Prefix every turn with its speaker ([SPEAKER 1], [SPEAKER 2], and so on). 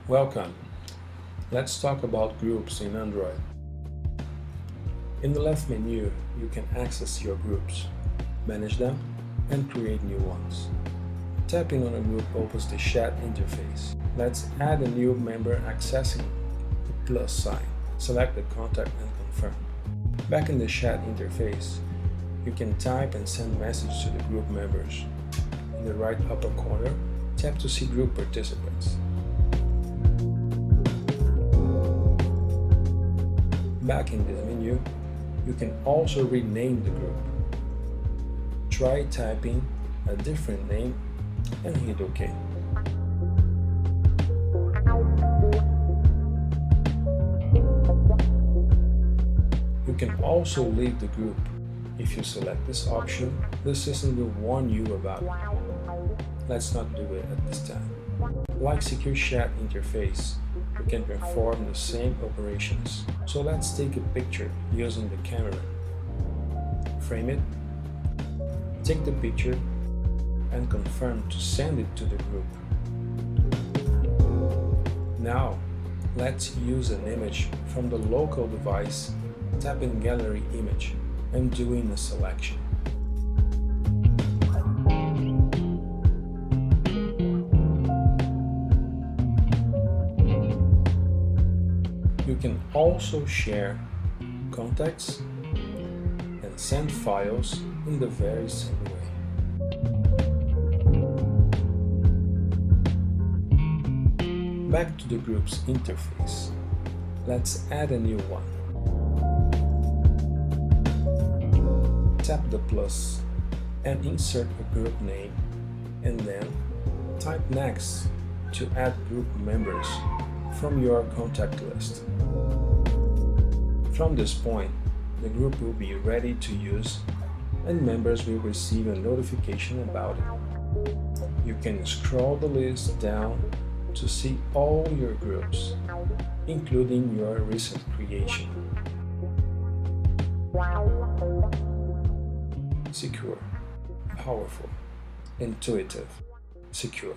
[SPEAKER 1] Welcome. Let's talk about groups in Android. In the left menu, you can access your groups, manage them, and create new ones. Tapping on a group opens the chat interface. Let's add a new member accessing the plus sign. Select the contact and confirm. Back in the chat interface, you can type and send messages to the group members. In the right upper corner, tap to see group participants. Back in this menu, you can also rename the group. Try typing a different name and hit OK. You can also leave the group. If you select this option, the system will warn you about it. Let's not do it at this time. Like Secure Chat interface, you can perform the same operations. So let's take a picture using the camera. Frame it, take the picture, and confirm to send it to the group. Now, let's use an image from the local device, tapping Gallery Image, and doing a selection. You can also share contacts and send files in the very same way. Back to the group's interface. Let's add a new one. Tap the plus and insert a group name, and then type next to add group members from your contact list. From this point, the group will be ready to use and members will receive a notification about it. You can scroll the list down to see all your groups, including your recent creation. Secure, powerful, intuitive, secure.